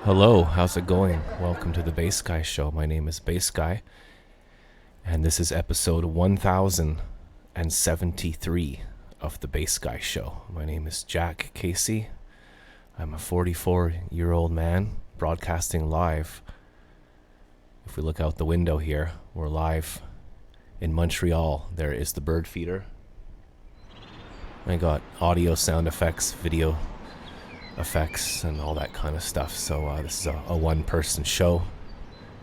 Hello, how's it going? Welcome to the Bass Guy Show. My name is Bass Guy, and this is episode 1073 of the Bass Guy Show. My name is Jack Casey. I'm a 44-year-old man broadcasting live. If we look out the window here, we're live in Montreal. There is the bird feeder. I got audio, sound effects, video effects, and all that kind of stuff. So this is a one-person show,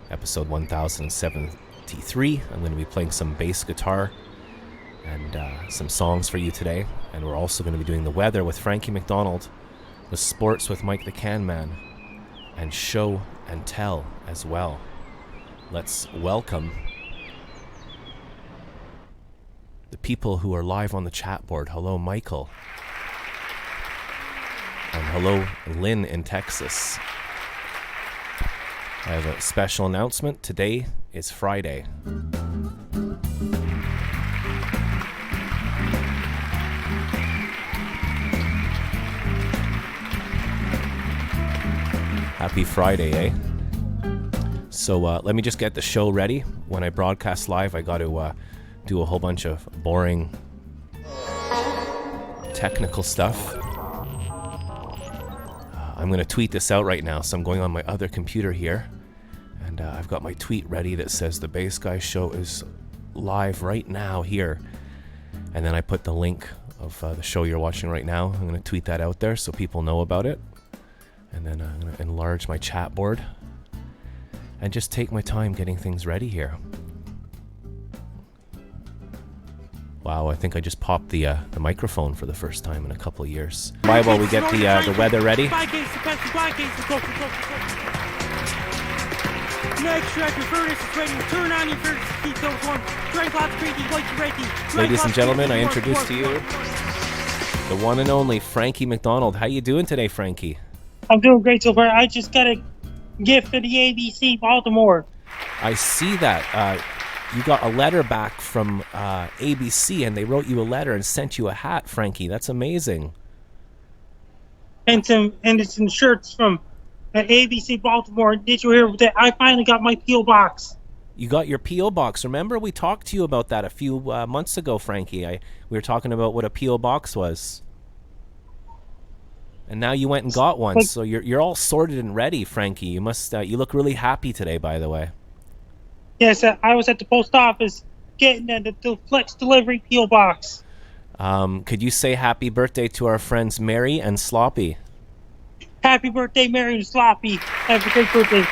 episode 1073. I'm going to be playing some bass guitar and some songs for you today. And we're also going to be doing the weather with Frankie McDonald, the sports with Mike the Can Man, and show and tell as well. Let's welcome the people who are live on the chat board. Hello, Michael. And hello, Lynn in Texas. I have a special announcement. Today is Friday. Happy Friday, eh? So let me just get the show ready. When I broadcast live, I got to do a whole bunch of boring technical stuff. I'm going to tweet this out right now, so I'm going on my other computer here, and I've got my tweet ready that says the Bass Guy Show is live right now here, and then I put the link of the show you're watching right now. I'm going to tweet that out there so people know about it, and then I'm going to enlarge my chat board and just take my time getting things ready here. Wow, I think I just popped the microphone for the first time in a couple of years. Why, while we get the weather ready. Make sure your furnace is ready. Turn on your furnace to keep those warm. Drink lots of drinking like you're ready. Ladies and gentlemen, I introduce to you the one and only Frankie McDonald. How you doing today, Frankie? I'm doing great so far. I just got a gift for the ABC Baltimore. I see that. You got a letter back from ABC, and they wrote you a letter and sent you a hat, Frankie. That's amazing. And it's some shirts from ABC Baltimore. Did you hear that? I finally got my P.O. box. You got your P.O. box. Remember, we talked to you about that a few months ago, Frankie. We were talking about what a P.O. box was. And now you went and got one, so you're all sorted and ready, Frankie. You must. You look really happy today, by the way. Yes, I was at the post office getting the Flex Delivery P.O. box. Could you say happy birthday to our friends Mary and Sloppy? Happy birthday, Mary and Sloppy. Have a great birthday.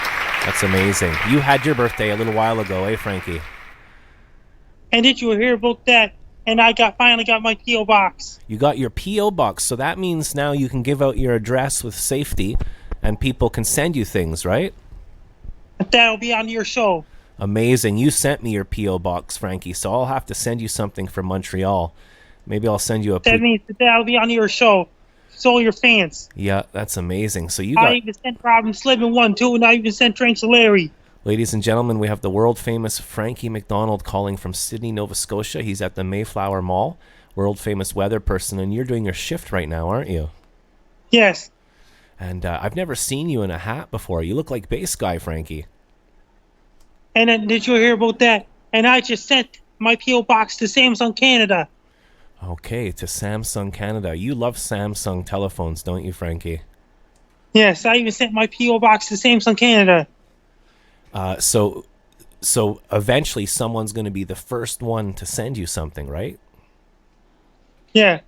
That's amazing. You had your birthday a little while ago, eh, Frankie? And did you hear about that? And I finally got my P.O. box. You got your P.O. box, so that means now you can give out your address with safety, and people can send you things, right? That'll be on your show. Amazing. You sent me your P.O. box, Frankie, so I'll have to send you something from Montreal. Maybe I'll send you a... That means that'll be on your show. So your fans. Yeah, that's amazing. So you got... I even sent Robin Slibbin one, too, and I even sent Drinks Larry. Ladies and gentlemen, we have the world-famous Frankie McDonald calling from Sydney, Nova Scotia. He's at the Mayflower Mall, world-famous weather person, and you're doing your shift right now, aren't you? Yes. And I've never seen you in a hat before. You look like Bass Guy, Frankie. And then did you hear about that? And I just sent my P.O. box to Samsung Canada. Okay, to Samsung Canada. You love Samsung telephones, don't you, Frankie? Yes, I even sent my P.O. box to Samsung Canada. So eventually someone's going to be the first one to send you something, right? Yeah.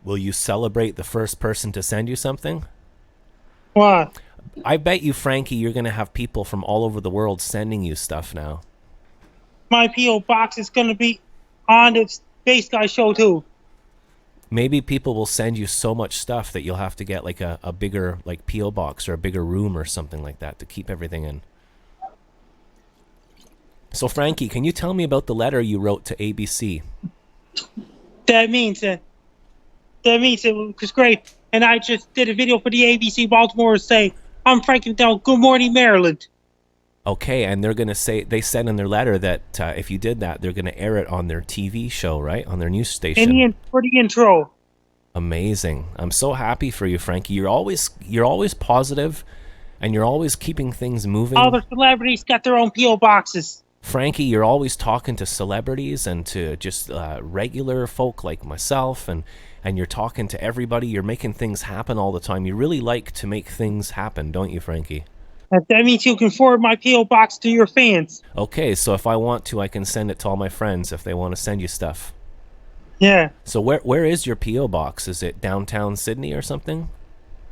Will you celebrate the first person to send you something? What? I bet you, Frankie, you're going to have people from all over the world sending you stuff now. My P.O. box is going to be on the Bass Guy show, too. Maybe people will send you so much stuff that you'll have to get like a bigger like P.O. box or a bigger room or something like that to keep everything in. So, Frankie, can you tell me about the letter you wrote to ABC? That means it was great. And I just did a video for the ABC Baltimore to say, I'm Frankie McDonald. Good morning, Maryland. Okay, and they're going to say, they said in their letter that if you did that, they're going to air it on their TV show, right? On their news station. For the intro. Amazing. I'm so happy for you, Frankie. You're always positive, And you're always keeping things moving. All the celebrities got their own P.O. boxes. Frankie, you're always talking to celebrities and to just regular folk like myself, and you're talking to everybody. You're making things happen all the time. You really like to make things happen, don't you, Frankie? That means you can forward my P.O. box to your fans. Okay, so if I want to, I can send it to all my friends if they want to send you stuff. Yeah. So where is your P.O. box? Is it downtown Sydney or something?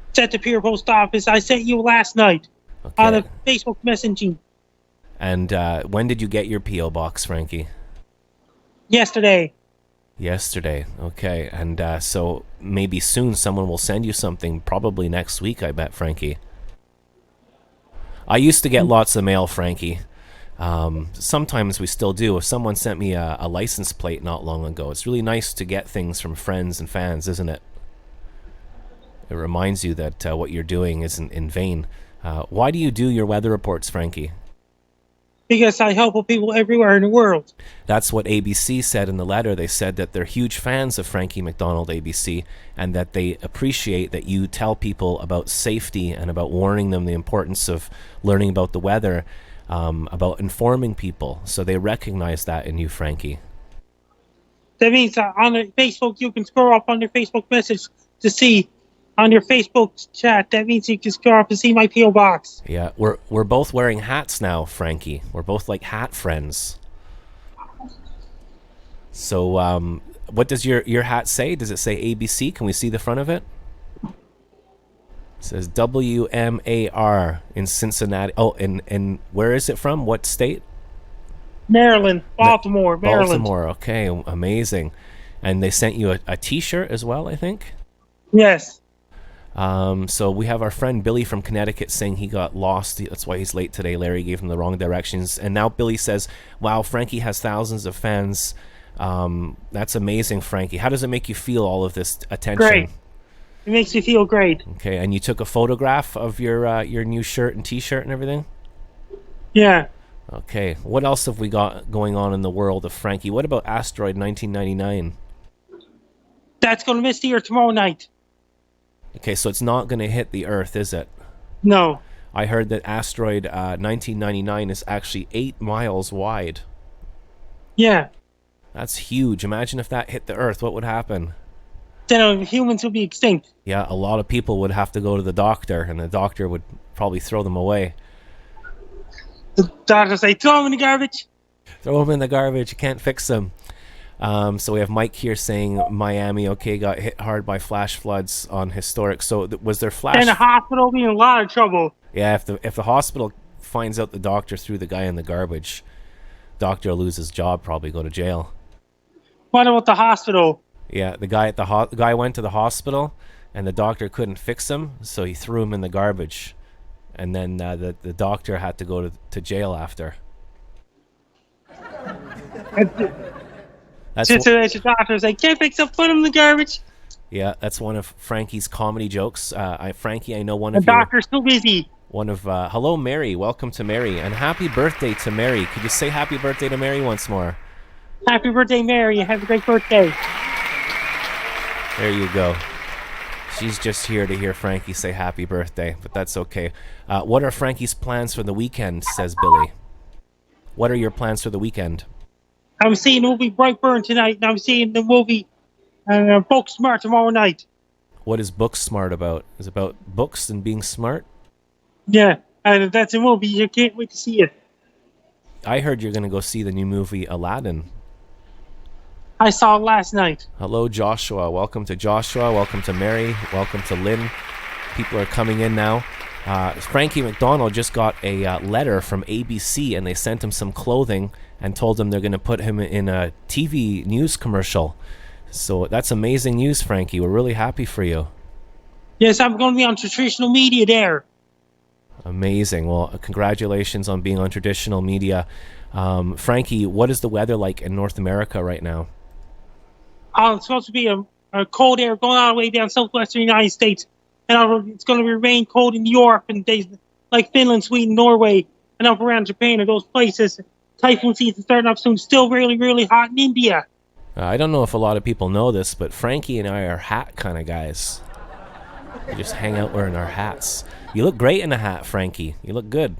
It's at the Pier Post Office. I sent you last night on the Facebook messaging. And when did you get your P.O. box, Frankie? Yesterday. Yesterday, okay. And so maybe soon someone will send you something, probably next week, I bet, Frankie. I used to get lots of mail, Frankie. Sometimes we still do. If someone sent me a license plate not long ago, it's really nice to get things from friends and fans, isn't it? It reminds you that what you're doing isn't in vain. Why do you do your weather reports, Frankie? Because I help people everywhere in the world. That's what ABC said in the letter. They said that they're huge fans of Frankie McDonald ABC, and that they appreciate that you tell people about safety and about warning them the importance of learning about the weather, about informing people. So they recognize that in you, Frankie. That means that on the Facebook, you can scroll up on your Facebook message to see on your Facebook chat. That means you can scroll up and see my P.O. box. Yeah, we're both wearing hats now, Frankie. We're both like hat friends. So what does your hat say? Does it say ABC? Can we see the front of it? It says WMAR in Cincinnati. Oh, and where is it from? What state? Maryland. Baltimore. Maryland. Baltimore, okay, amazing. And they sent you a t-shirt as well, I think? Yes. So we have our friend Billy from Connecticut saying he got lost. That's why he's late today. Larry gave him the wrong directions. And now Billy says, wow, Frankie has thousands of fans. That's amazing, Frankie. How does it make you feel, all of this attention? Great. It makes me feel great. Okay, and you took a photograph of your new shirt and t-shirt and everything? Yeah. Okay, what else have we got going on in the world of Frankie? What about Asteroid 1999? That's going to miss the Earth tomorrow night. Okay, so it's not going to hit the Earth, is it? No. I heard that Asteroid 1999 is actually 8 miles wide. Yeah. That's huge. Imagine if that hit the Earth, what would happen? Then humans will be extinct. Yeah, a lot of people would have to go to the doctor, and the doctor would probably throw them away. The doctor say, throw them in the garbage. Throw them in the garbage. You can't fix them. So we have Mike here saying Miami, okay, got hit hard by flash floods on historic. So was there flash? And the hospital will be in a lot of trouble. Yeah, if the hospital finds out the doctor threw the guy in the garbage, doctor will lose his job, probably go to jail. What about the hospital? Yeah, the guy at the guy went to the hospital, and the doctor couldn't fix him, so he threw him in the garbage, and then the doctor had to go to jail after. That's the doctor say, can't fix up, put him in the garbage. Yeah, that's one of Frankie's comedy jokes. Frankie, I know one of the doctor's too busy. One of hello, Mary. Welcome to Mary, and happy birthday to Mary. Could you say happy birthday to Mary once more? Happy birthday, Mary. Have a great birthday. There you go. She's just here to hear Frankie say happy birthday, but that's okay. What are Frankie's plans for the weekend, says Billy. What are your plans for the weekend? I'm seeing the movie Brightburn tonight, and I'm seeing the movie Booksmart tomorrow night. What is Booksmart about? Is it about books and being smart? Yeah, and that's a movie. You can't wait to see it. I heard you're going to go see the new movie Aladdin. I saw it last night. Hello, Joshua. Welcome to Joshua. Welcome to Mary. Welcome to Lynn. People are coming in now. Frankie McDonald just got a letter from ABC, and they sent him some clothing and told him they're going to put him in a TV news commercial. So that's amazing news, Frankie. We're really happy for you. Yes, I'm going to be on traditional media there. Amazing. Well, congratulations on being on traditional media. Frankie, what is the weather like in North America right now? It's supposed to be a cold air going all the way down southwestern United States. And it's going to remain cold in Europe and days like Finland, Sweden, Norway, and up around Japan and those places. Typhoon season starting up soon. Still really, really hot in India. I don't know if a lot of people know this, but Frankie and I are hat kind of guys. We just hang out wearing our hats. You look great in a hat, Frankie. You look good.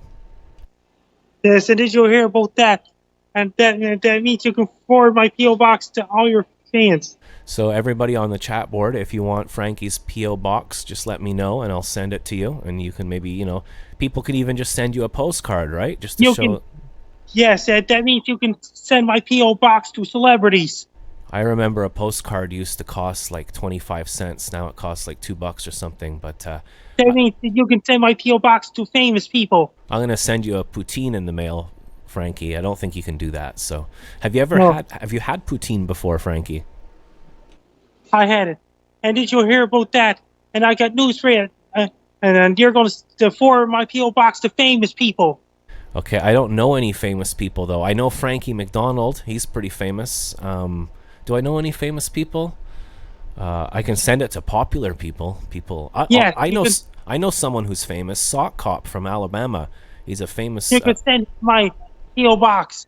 Yes, and did you hear about that? And that means you can forward my P.O. box to all your fans. So everybody on the chat board, if you want Frankie's P.O. box, just let me know and I'll send it to you. And you can maybe, people could even just send you a postcard, right? Just to show. Yes, that means you can send my P.O. box to celebrities. I remember a postcard used to cost like 25 cents. Now it costs like $2 or something. But that means that you can send my P.O. box to famous people. I'm going to send you a poutine in the mail, Frankie. I don't think you can do that. So have you had poutine before, Frankie? I had it. And did you hear about that? And I got news for you. And you're going to forward my P.O. box to famous people. Okay, I don't know any famous people, though. I know Frankie McDonald. He's pretty famous. Do I know any famous people? I can send it to popular people. I know someone who's famous. Sock Cop from Alabama. He's a famous... You can send my P.O. box.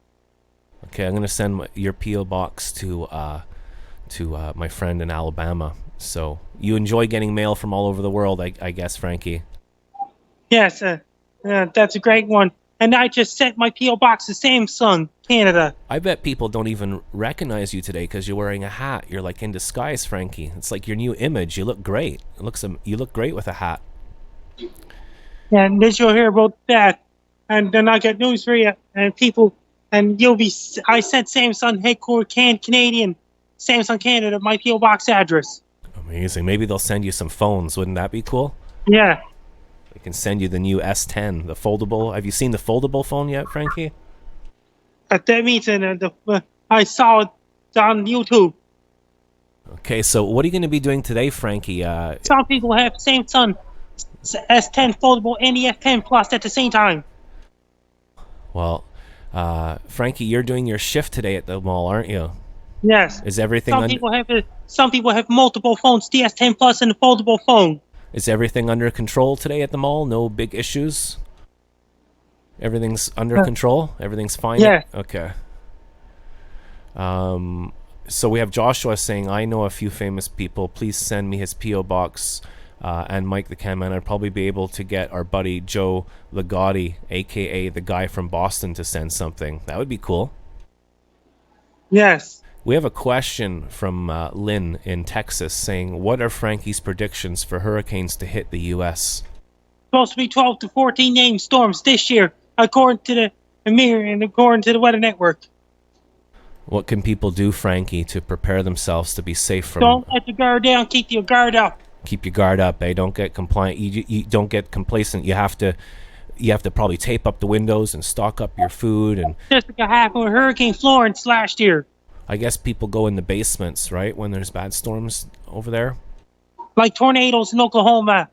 Okay, I'm going to send your P.O. box to my friend in Alabama. So you enjoy getting mail from all over the world, I guess, Frankie. Yes, that's a great one. And I just sent my P.O. box to Samsung, Canada. I bet people don't even recognize you today because you're wearing a hat. You're like in disguise, Frankie. It's like your new image. You look great. You look great with a hat. Yeah, and did you hear about that? And then I got news for you. And people, and I sent Samsung headquarters Canadian, Samsung Canada, my P.O. box address. Amazing. Maybe they'll send you some phones. Wouldn't that be cool? Yeah. They can send you the new S10, the foldable. Have you seen the foldable phone yet, Frankie? That means I saw it on YouTube. Okay, so what are you going to be doing today, Frankie? Some people have Samsung S10 foldable and the S10 Plus at the same time. Well, Frankie, you're doing your shift today at the mall, aren't you? Yes. Is everything? Some people have multiple phones, the S10 Plus and the foldable phone. Is everything under control today at the mall? No big issues? Everything's under control? Everything's fine? Yeah. Okay. So we have Joshua saying, I know a few famous people. Please send me his P.O. box. And Mike the Camman, I'd probably be able to get our buddy Joe Ligotti, a.k.a. the guy from Boston, to send something. That would be cool. Yes. We have a question from Lynn in Texas saying, what are Frankie's predictions for hurricanes to hit the U.S.? Supposed to be 12 to 14 named storms this year, according to the Mirror and according to the Weather Network. What can people do, Frankie, to prepare themselves to be safe from... Don't let your guard down, keep your guard up. Keep your guard up, eh? Don't get compliant. You don't get complacent. You have to probably tape up the windows and stock up your food. And just like happened with Hurricane Florence last year. I guess people go in the basements, right, when there's bad storms over there? Like tornadoes in Oklahoma.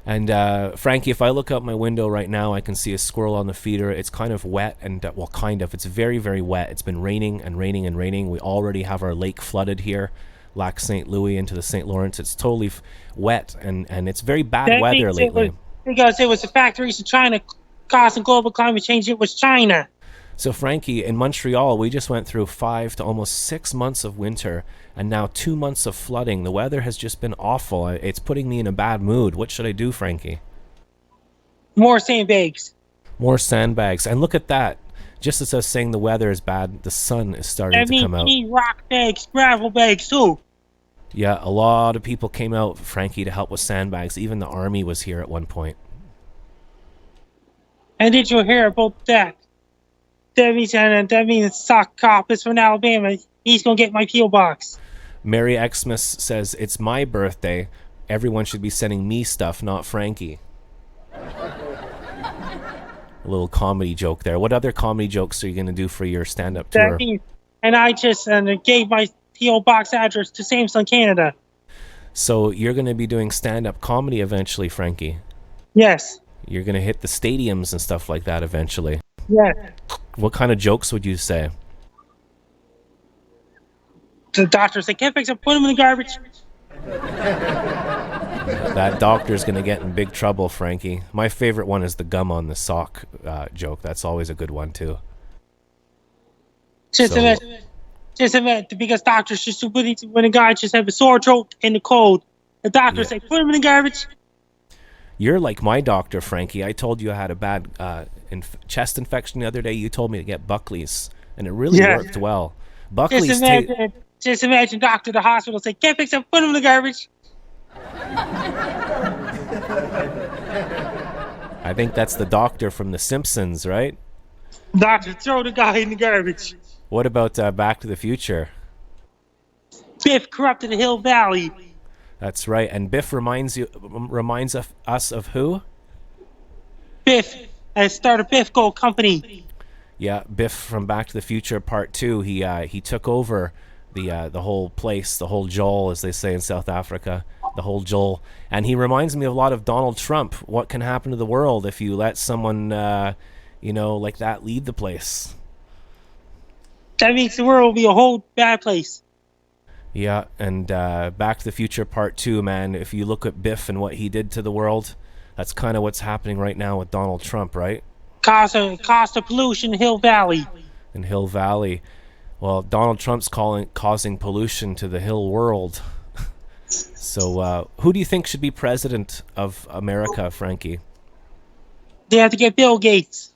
And Frankie, if I look out my window right now, I can see a squirrel on the feeder. It's kind of wet, and it's very, very wet. It's been raining and raining and raining. We already have our lake flooded here, Lac St. Louis into the St. Lawrence. It's totally wet, and it's very bad weather lately. Because it was the factories in China causing global climate change. It was China. So, Frankie, in Montreal, we just went through 5 to almost 6 months of winter and now 2 months of flooding. The weather has just been awful. It's putting me in a bad mood. What should I do, Frankie? More sandbags. More sandbags. And look at that. Just as I was saying the weather is bad, the sun is starting to come out. We need rock bags, gravel bags, too. Yeah, a lot of people came out, Frankie, to help with sandbags. Even the army was here at one point. And did you hear about that? That means Sock Cop is from Alabama. He's going to get my P.O. box. Mary Xmas says, it's my birthday. Everyone should be sending me stuff, not Frankie. A little comedy joke there. What other comedy jokes are you going to do for your stand-up tour? And I just gave my P.O. box address to Samsung Canada. So you're going to be doing stand-up comedy eventually, Frankie? Yes. You're going to hit the stadiums and stuff like that eventually? Yes. What kind of jokes would you say? The doctor said, can't fix it, put him in the garbage. That doctor's going to get in big trouble, Frankie. My favorite one is the gum on the sock joke. That's always a good one, too. Just a minute, because doctors just when a guy just have a sore throat and a cold, The doctor Yeah. say, put him in the garbage. You're like my doctor, Frankie. I told you I had a bad chest infection the other day. You told me to get Buckley's, and it really Yeah. worked well. Just Buckley's imagine doctor at the hospital say, can't fix him, put him in the garbage. I think that's the doctor from The Simpsons, right? Doctor, throw the guy in the garbage. What about Back to the Future? Biff corrupted the Hill Valley. That's right. And Biff reminds us of who? Biff started Biff Gold Company. Yeah, Biff from Back to the Future Part 2. He took over the whole place, the whole Joel, as they say in South Africa, the whole Joel. And he reminds me a lot of Donald Trump. What can happen to the world if you let someone, like that lead the place? That means the world will be a whole bad place. Yeah, and Back to the Future Part 2, man, if you look at Biff and what he did to the world, that's kind of what's happening right now with Donald Trump, right? Cost of pollution in Hill Valley. In Hill Valley. Well, Donald Trump's causing pollution to the Hill world. So who do you think should be president of America, Frankie? They have to get Bill Gates.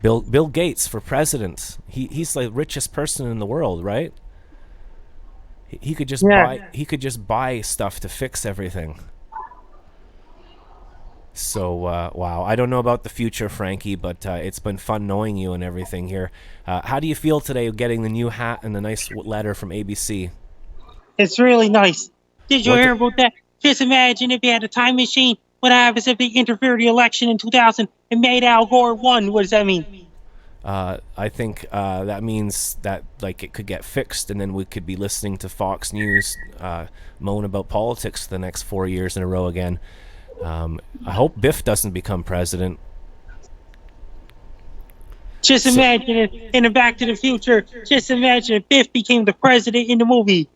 Bill Gates for president. He's the richest person in the world, right? He could just buy stuff to fix everything. So wow, I don't know about the future, Frankie, but it's been fun knowing you and everything here. How do you feel today getting the new hat and the nice letter from ABC? It's really nice. Did you hear about that? Just imagine if you had a time machine. What happens if they interfered the election in 2000 and made Al Gore won? What does that mean? I think that means that it could get fixed, and then we could be listening to Fox News moan about politics the next 4 years in a row again. I hope Biff doesn't become president. Just imagine it in a Back to the Future. Just imagine if Biff became the president in the movie.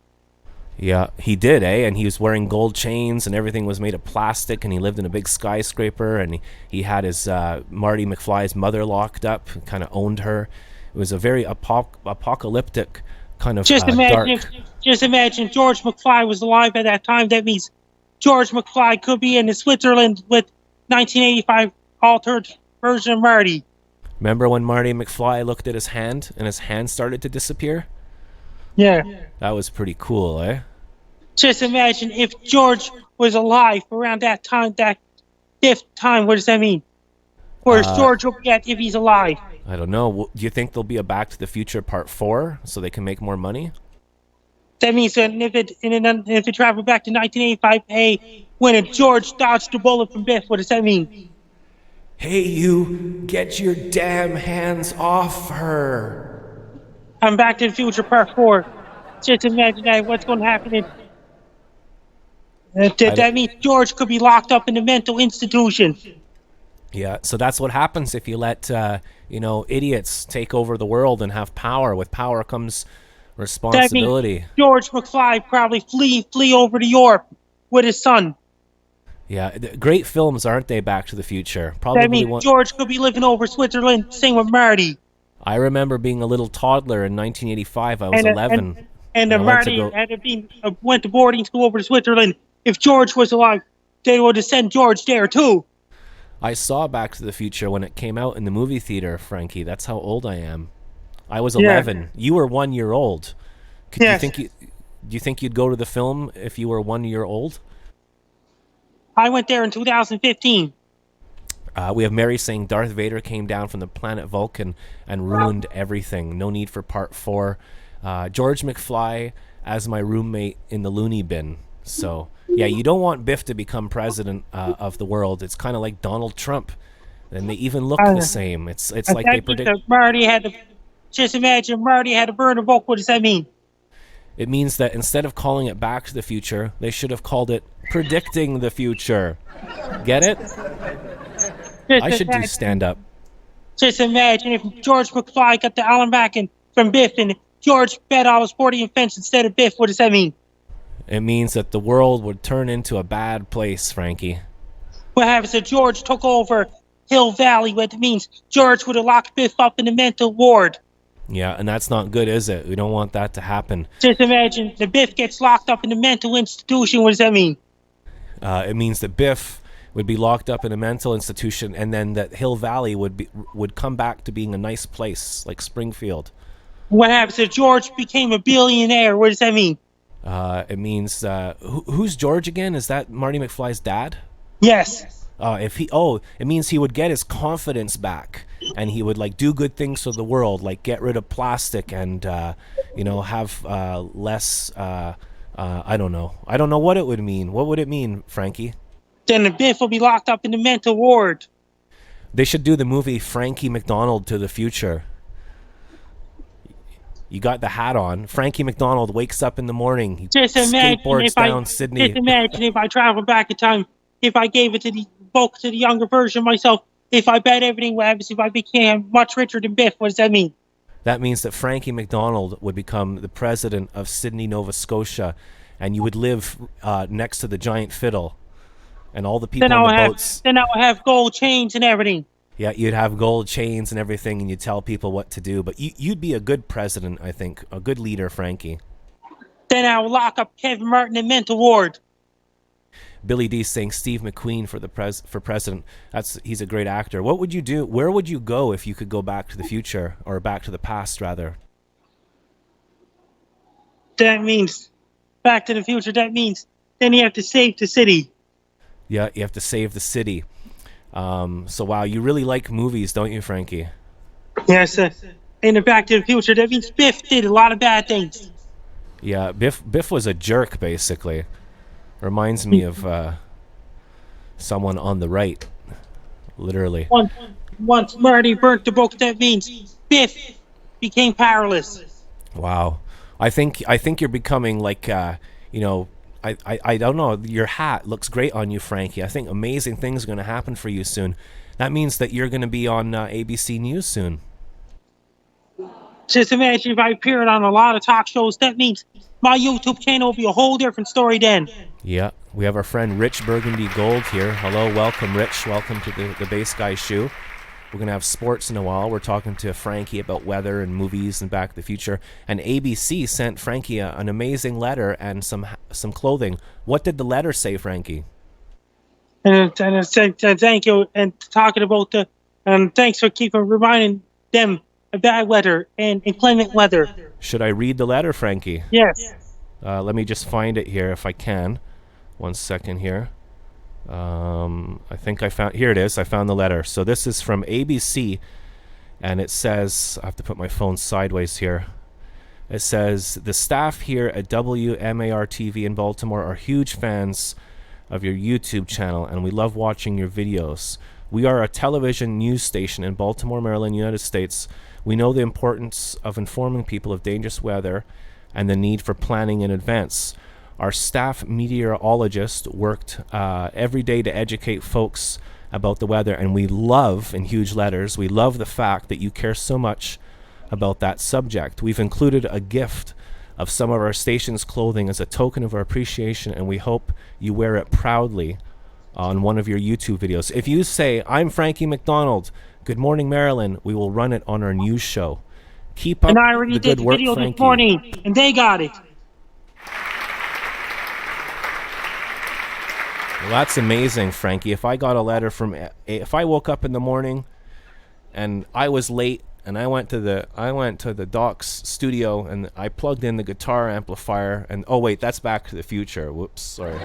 Yeah, he did, eh? And he was wearing gold chains, and everything was made of plastic, and he lived in a big skyscraper, and he had his Marty McFly's mother locked up, kind of owned her. It was a very apocalyptic kind of Just imagine George McFly was alive at that time. That means George McFly could be in Switzerland with 1985 altered version of Marty. Remember when Marty McFly looked at his hand, and his hand started to disappear? Yeah. That was pretty cool, eh? Just imagine if George was alive around that time, that fifth time. What does that mean? Where's George will be at if he's alive? I don't know. Do you think there'll be a Back to the Future Part 4 so they can make more money? That means that if it traveled back to 1985, hey, when George dodged the bullet from Biff, what does that mean? Hey, you, get your damn hands off her. I'm Back to the Future Part 4. Just imagine that, what's going to happen. That means George could be locked up in a mental institution. Yeah, so that's what happens if you let, idiots take over the world and have power. With power comes responsibility. That means George McFly probably flee over to Europe with his son. Yeah, great films, aren't they, Back to the Future? Probably that means George could be living over Switzerland, sing with Marty. I remember being a little toddler in 1985. I was 11. And Marty went to boarding school over to Switzerland. If George was alive, they would have sent George there, too. I saw Back to the Future when it came out in the movie theater, Frankie. That's how old I am. I was 11. Yeah. You were 1 year old. Yes. Do you think you'd go to the film if you were 1 year old? I went there in 2015. We have Mary saying Darth Vader came down from the planet Vulcan and ruined everything. No need for Part 4. George McFly as my roommate in the loony bin. So, yeah, you don't want Biff to become president of the world. It's kind of like Donald Trump. And they even look the same. It's like they predict. Just imagine Marty had to burn a book. What does that mean? It means that instead of calling it Back to the Future, they should have called it Predicting the Future. Get it? I should do stand-up. Just imagine if George McFly got the Alan Backin from Biff and George bet all his 40 fence instead of Biff. What does that mean? It means that the world would turn into a bad place, Frankie. What happens if George took over Hill Valley? What it means George would have locked Biff up in the mental ward. Yeah, and that's not good, is it? We don't want that to happen. Just imagine the Biff gets locked up in a mental institution. What does that mean? It means that Biff would be locked up in a mental institution, and then that Hill Valley would come back to being a nice place like Springfield. What happens if George became a billionaire? What does that mean? It means who's George again? Is that Marty McFly's dad? Yes. It means he would get his confidence back, and he would like do good things for the world, like get rid of plastic and have less. I don't know. I don't know what it would mean. What would it mean, Frankie? Then the Biff will be locked up in the mental ward. They should do the movie Frankie McDonald to the Future. You got the hat on. Frankie McDonald wakes up in the morning. He skateboards down Sydney. Just imagine if I travel back in time, if I gave it to the book to the younger version of myself, if I bet everything what happens if I became much richer than Biff. What does that mean? That means that Frankie McDonald would become the president of Sydney, Nova Scotia, and you would live next to the giant fiddle, and all the people on the boats. Then I would have gold chains and everything. Yeah, you'd have gold chains and everything, and you'd tell people what to do. But you'd be a good president, I think, a good leader, Frankie. Then I would lock up Kevin Martin in mental ward. Billy D saying Steve McQueen for president. He's a great actor. What would you do? Where would you go if you could go back to the future, or back to the past rather? That means back to the future. That means then you have to save the city. Yeah, you have to save the city. So wow, you really like movies, don't you, Frankie? Yes. In the Back to the Future, that means Biff did a lot of bad things. Yeah, Biff was a jerk, basically. Reminds me of someone on the right, literally. Once Marty burnt the book, that means Biff became powerless. Wow, I think you're becoming like I don't know. Your hat looks great on you, Frankie. I think amazing things are going to happen for you soon. That means that you're going to be on ABC News soon. Just imagine if I appeared on a lot of talk shows. That means my YouTube channel will be a whole different story then. Yeah, we have our friend Rich Burgundy Gold here. Hello, welcome, Rich. Welcome to the Bass Guy Show. We're going to have sports in a while. We're talking to Frankie about weather and movies and Back to the Future. And ABC sent Frankie an amazing letter and some clothing. What did the letter say, Frankie? And thank you. And talking about thanks for keeping reminding them of bad weather and inclement weather. Should I read the letter, Frankie? Yes. Let me just find it here if I can. 1 second here. I think here it is. I found the letter. So this is from ABC, and it says, I have to put my phone sideways here. It says, the staff here at WMAR TV in Baltimore are huge fans of your YouTube channel, and we love watching your videos. We are a television news station in Baltimore, Maryland, United States. We know the importance of informing people of dangerous weather and the need for planning in advance. Our staff meteorologist worked every day to educate folks about the weather, and we love, in huge letters, we love the fact that you care so much about that subject. We've included a gift of some of our station's clothing as a token of our appreciation, and we hope you wear it proudly on one of your YouTube videos. If you say, I'm Frankie McDonald, Good Morning Maryland, we will run it on our news show. Keep up and I already the did good work, video Frankie. This morning, and they got it. Well, that's amazing, Frankie. If I got a letter if I woke up in the morning and I was late and I went to the Doc's studio and I plugged in the guitar amplifier and oh wait, that's Back to the Future. Whoops, sorry.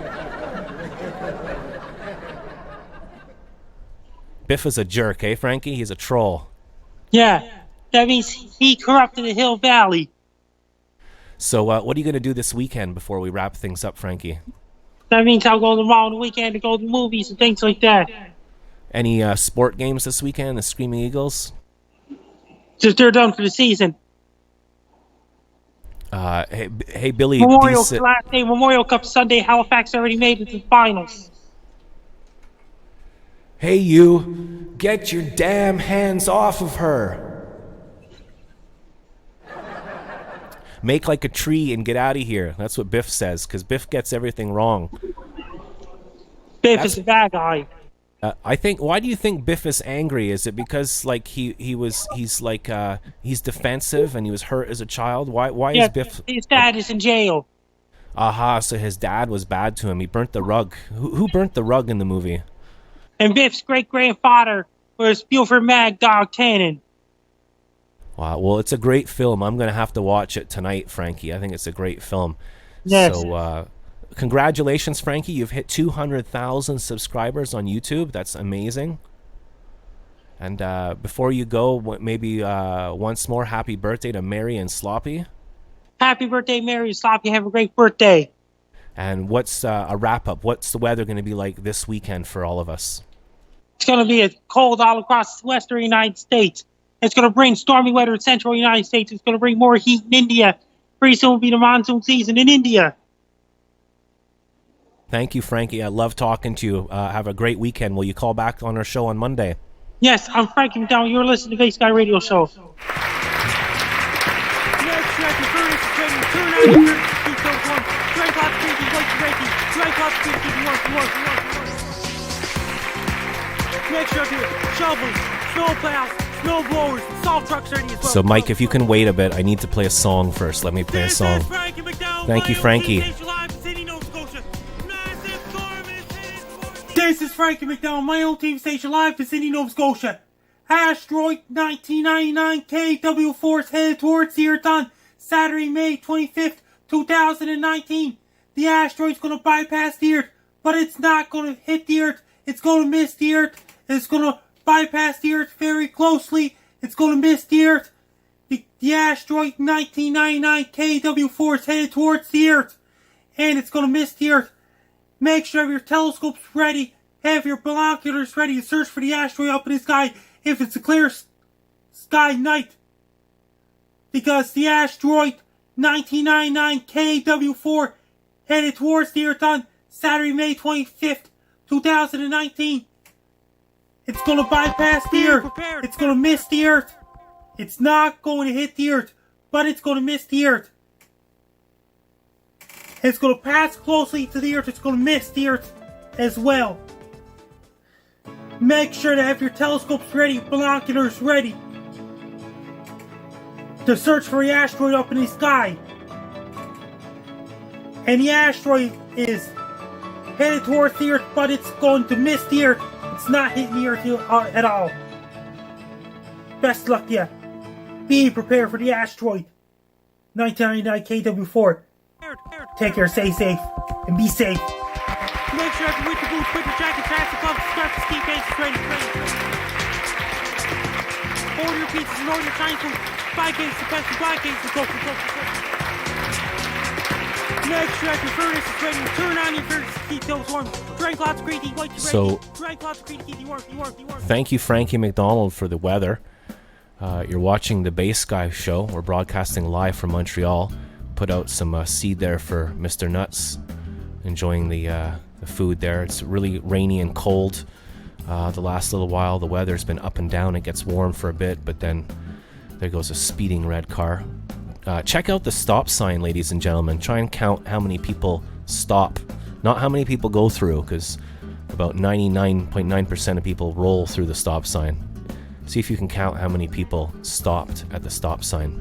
Biff is a jerk, eh, Frankie? He's a troll. Yeah, that means he corrupted the Hill Valley. So what are you going to do this weekend before we wrap things up, Frankie? That means I'll go to the mall on the weekend to go to movies and things like that. Any sport games this weekend, the Screaming Eagles? Just they're done for the season. Hey, Billy. Memorial Cup Sunday, Halifax already made it to the finals. Hey, you, get your damn hands off of her. Make like a tree and get out of here. That's what Biff says, because Biff gets everything wrong. Biff is a bad guy. I think. Why do you think Biff is angry? Is it because like he's defensive and he was hurt as a child? Why Yeah, is Biff? his dad is in jail. Aha! So his dad was bad to him. He burnt the rug. Who burnt the rug in the movie? And Biff's great-grandfather was Buford Mad Dog Tannen. Wow. Well, it's a great film. I'm gonna have to watch it tonight, Frankie. I think it's a great film. Yes. So, congratulations, Frankie. You've hit 200,000 subscribers on YouTube. That's amazing. And before you go, maybe once more, happy birthday to Mary and Sloppy. Happy birthday, Mary and Sloppy. Have a great birthday. And what's a wrap up? What's the weather going to be like this weekend for all of us? It's going to be a cold all across the western United States. It's going to bring stormy weather in central United States. It's going to bring more heat in India. Pretty soon will be the monsoon season in India. Thank you, Frankie. I love talking to you. Have a great weekend. Will you call back on our show on Monday? Yes, I'm Frankie McDonald. You're listening to the Base Guy Radio Show. Next up here, shovels, snowplows, snow blowers, salt trucks ready as well. So, Mike, if you can wait a bit, I need to play a song first. Let me play a song. Thank you, Frankie. This is Frankie McDonald, my own team station live in Sydney, Nova Scotia. Asteroid 1999 KW4 is headed towards the Earth on Saturday, May 25th, 2019. The asteroid's going to bypass the Earth, but it's not going to hit the Earth. It's going to miss the Earth. It's going to bypass the Earth very closely. It's going to miss the Earth. The asteroid 1999 KW4 is headed towards the Earth, and it's going to miss the Earth. Make sure you have your telescopes ready, have your binoculars ready to search for the asteroid up in the sky if it's a clear sky night. Because the asteroid 1999 KW4 headed towards the Earth on Saturday, May 25th, 2019. It's going to bypass the Earth. It's going to miss the Earth. It's not going to hit the Earth, but it's going to miss the Earth. It's going to pass closely to the Earth. It's going to miss the Earth as well. Make sure to have your telescopes ready, binoculars ready, to search for the asteroid up in the sky. And the asteroid is headed towards the Earth, but it's going to miss the Earth. It's not hitting the Earth at all. Best luck to you. Be prepared for the asteroid 1999 KW4. Take care, stay safe, and be safe. Make sure you with the boots, put your jacket, fast the gloves, start the ski bases ready. Order your pizzas and order your Chinese food. 5 games to best, 5 games to go. Make sure your furnace is ready. Turn on your furnace to keep those warm. Drink lots of green tea, white tea, ready. Drink lots of green tea, keep you warm. Thank you, Frankie McDonald, for the weather. You're watching the Base Guy Show. We're broadcasting live from Montreal. Put out some seed there for Mr. Nuts. Enjoying the food there. It's really rainy and cold the last little while. The weather's been up and down. It gets warm for a bit, but then there goes a speeding red car. Check out the stop sign, ladies and gentlemen. Try and count how many people stop, not how many people go through, because about 99.9% of people roll through the stop sign. See if you can count how many people stopped at the stop sign.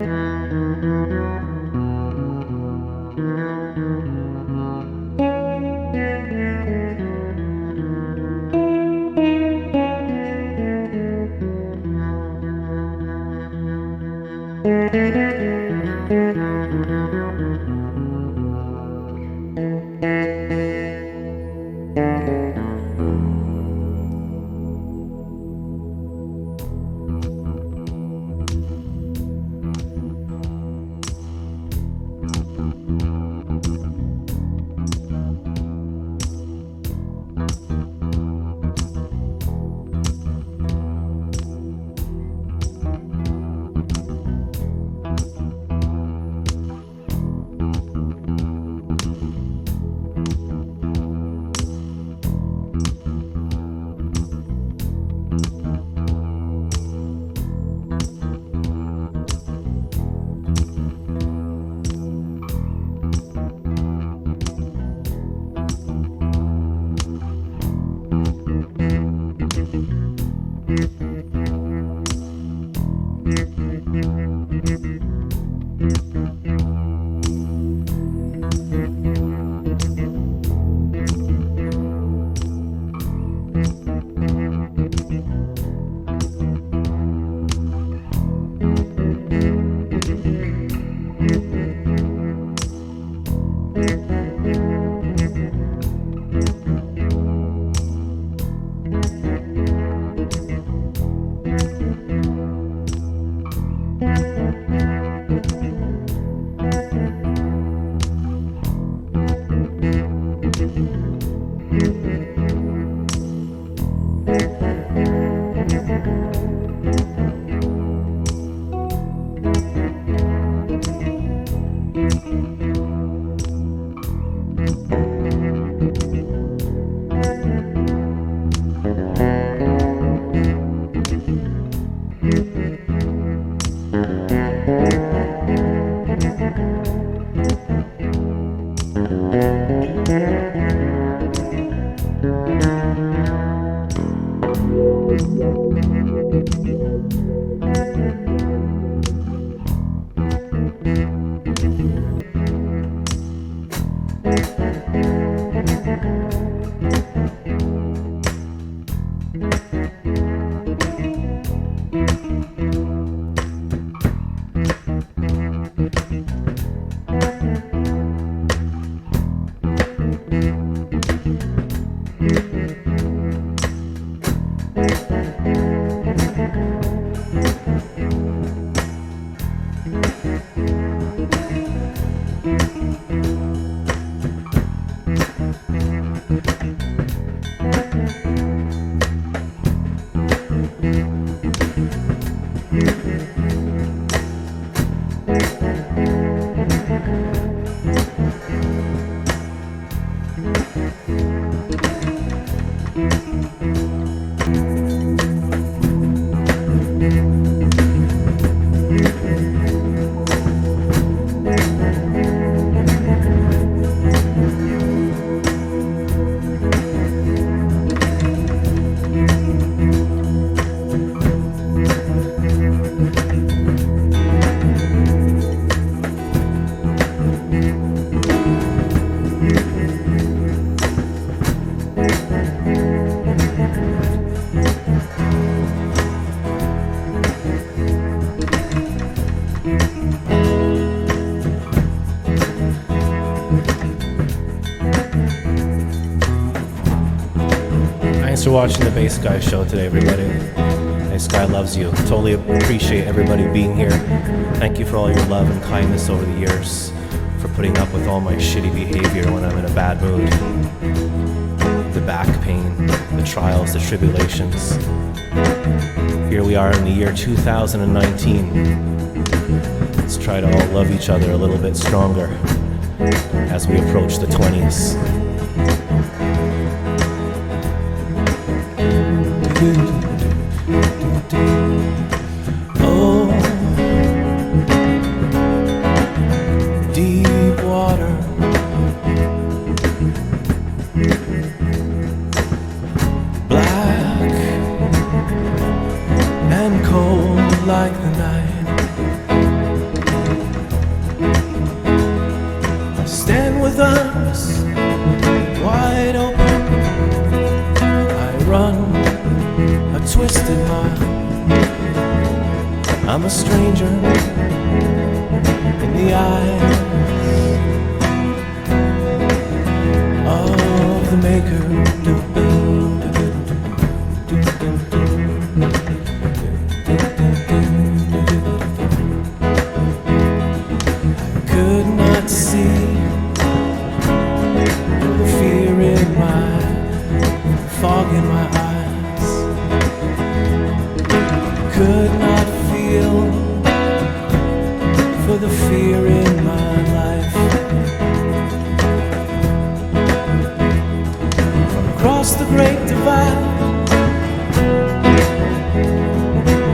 Thanks for watching the Bass Guy show today, everybody. Bass Guy loves you. Totally appreciate everybody being here. Thank you for all your love and kindness over the years, for putting up with all my shitty behavior when I'm in a bad mood. The back pain, the trials, the tribulations. Here we are in the year 2019. Let's try to all love each other a little bit stronger as we approach the 20s. Oh, deep water, black and cold like the night. Stand with arms wide open. I run a twisted mile. I'm a stranger in the eyes of the maker. I could not see the fear in my fog in my eyes. Could not feel for the fear in my life. From across the great divide,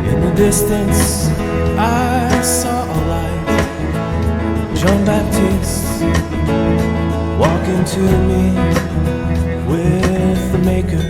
in the distance I saw a light. Jean Baptiste walking to me with the maker.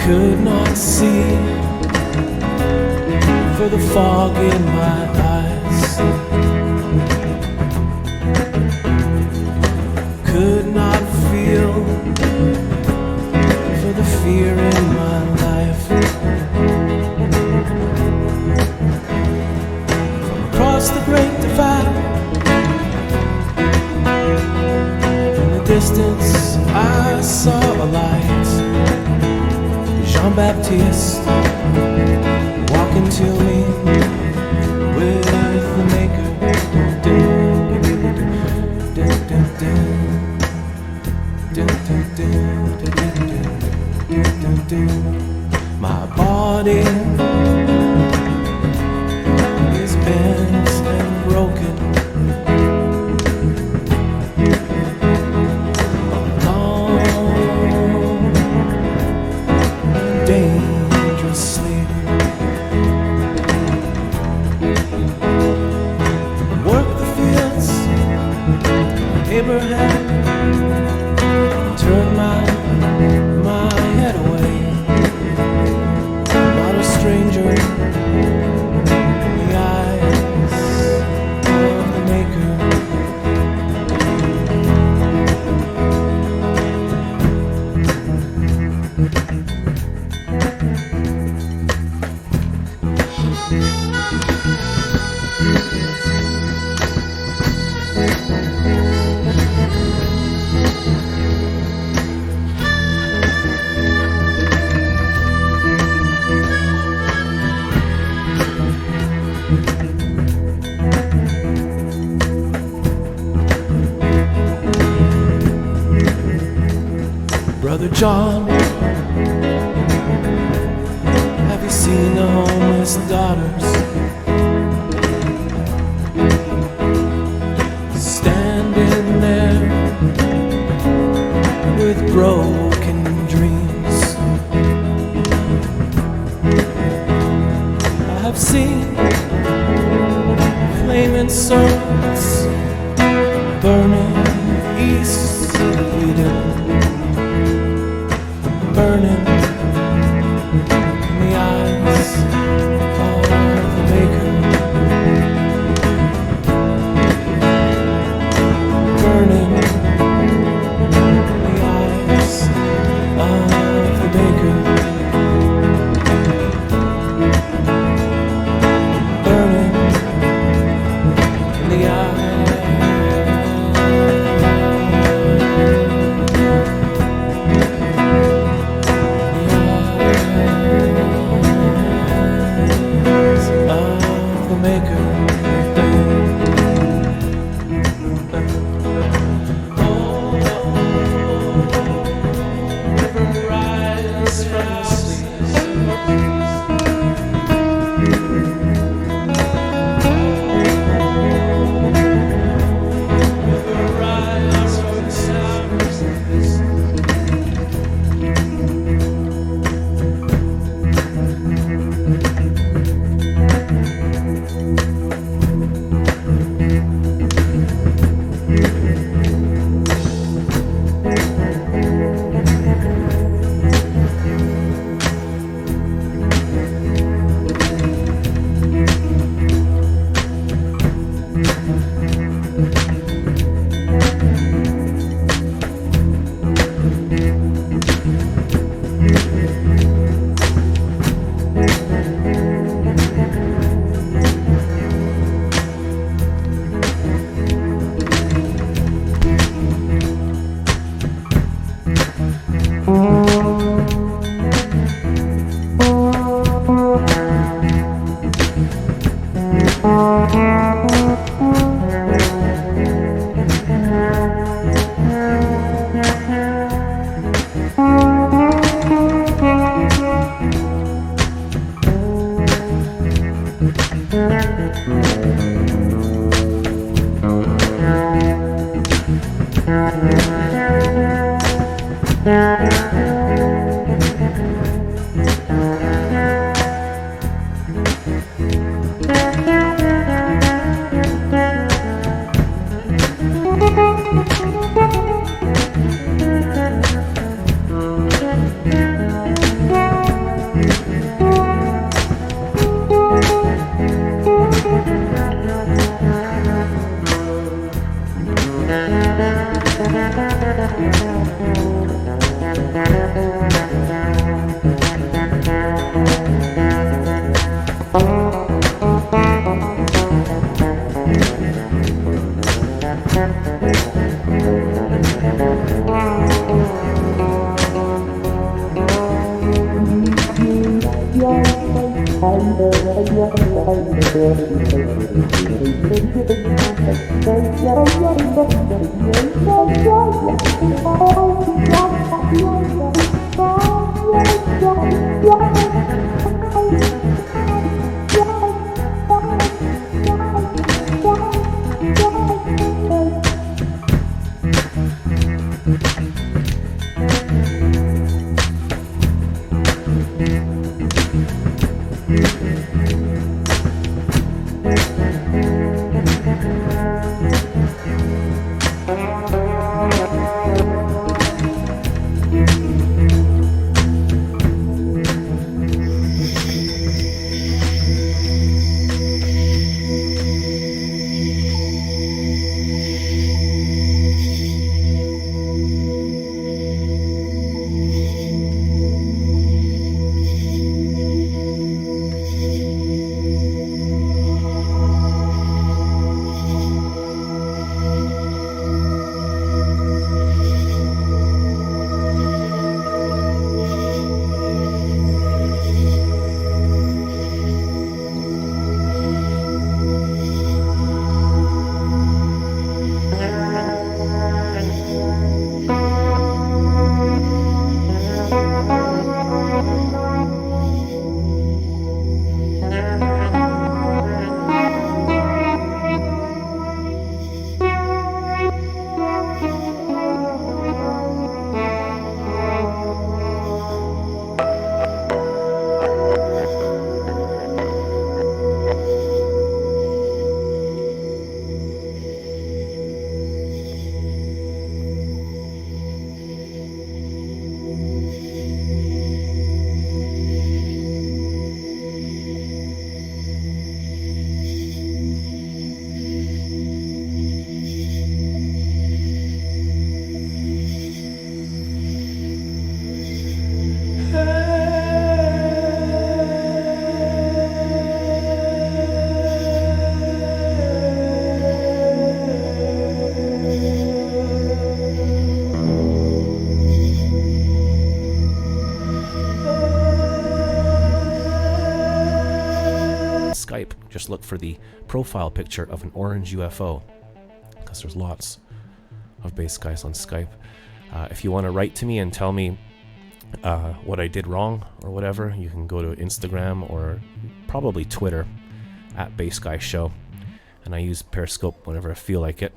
could not see for the fog in my eyes. Could not feel for the fear in my life. From across the great divide, in the distance I saw a light. Jean-Baptiste walking to me with the Maker. My body is bent and broken. Dangerously work the fields, Abraham. Turn my head away. Not a stranger in the eyes of the Maker. Brother John, have you seen the homeless daughters standing there with broken dreams? I have seen flaming swords burning East Eden, burning in the eyes of the Maker. Burning in the eyes of the Maker. Burning in the eyes. Skype, just look for the profile picture of an orange UFO, because there's lots of bass guys on Skype. If you want to write to me and tell me what I did wrong or whatever, you can go to Instagram or probably Twitter at Bass Guy Show, and I use Periscope whenever I feel like it.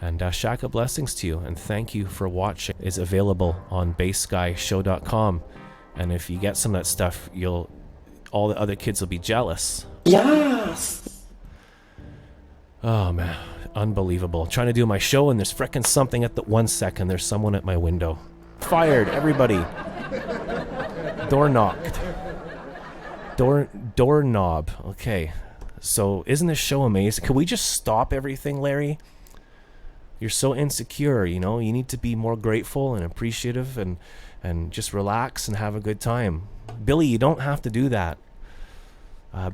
And Shaka, blessings to you, and thank you for watching. It's available on bassguyshow.com, and if you get some of that stuff, all the other kids will be jealous. Yes! Oh man, unbelievable. Trying to do my show and there's frickin' something at the 1 second. There's someone at my window. Fired, everybody. Door knocked. Doorknob. Okay. So isn't this show amazing? Can we just stop everything, Larry? You're so insecure, you know? You need to be more grateful and appreciative and just relax and have a good time. Billy, you don't have to do that.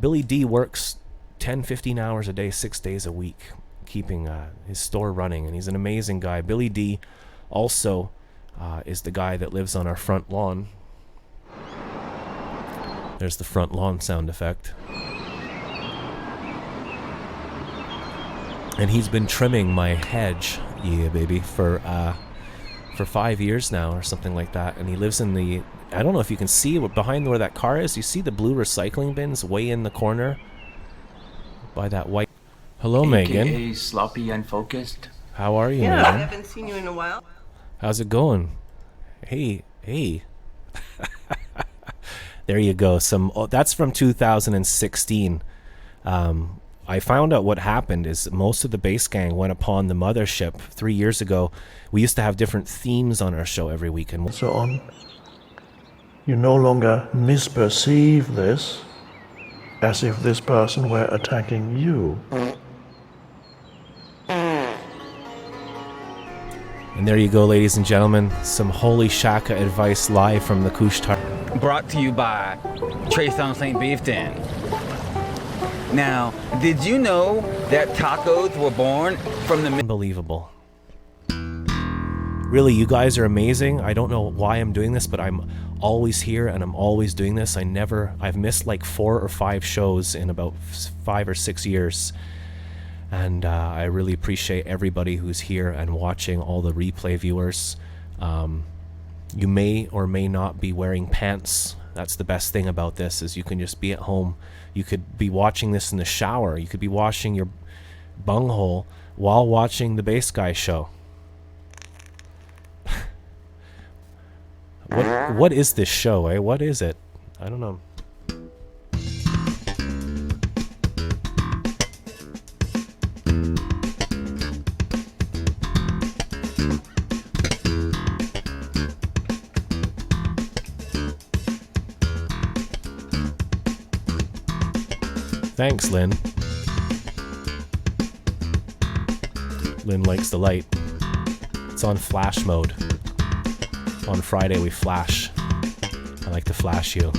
Billy D works 10, 15 hours a day, 6 days a week, keeping his store running, and he's an amazing guy. Billy D also is the guy that lives on our front lawn. There's the front lawn sound effect. And he's been trimming my hedge, yeah baby, for 5 years now or something like that. And he lives in the, I don't know if you can see behind where that car is. You see the blue recycling bins way in the corner by that white. Hello, Megan. AKA sloppy unfocused. How are you, Yeah, I Megan? haven't seen you in a while. How's it going? Hey. There you go. That's from 2016. I found out what happened is most of the bass gang went upon the mothership 3 years ago. We used to have different themes on our show every week, and so on. You no longer misperceive this as if this person were attacking you. And there you go, ladies and gentlemen. Some Holy Shaka advice live from the Kushtar. Brought to you by Trace St. Beefton. Now, did you know that tacos were born from the... Unbelievable. Really, you guys are amazing. I don't know why I'm doing this, but I'm always here and I'm always doing this. I've missed like 4 or 5 shows in about 5 or 6 years. And I really appreciate everybody who's here and watching, all the replay viewers. You may or may not be wearing pants. That's the best thing about this, is you can just be at home. You could be watching this in the shower. You could be washing your bunghole while watching the Bass Guy show. What is this show, eh? What is it? I don't know. Thanks, Lynn. Lynn likes the light. It's on flash mode. On Friday we flash. I like to flash you.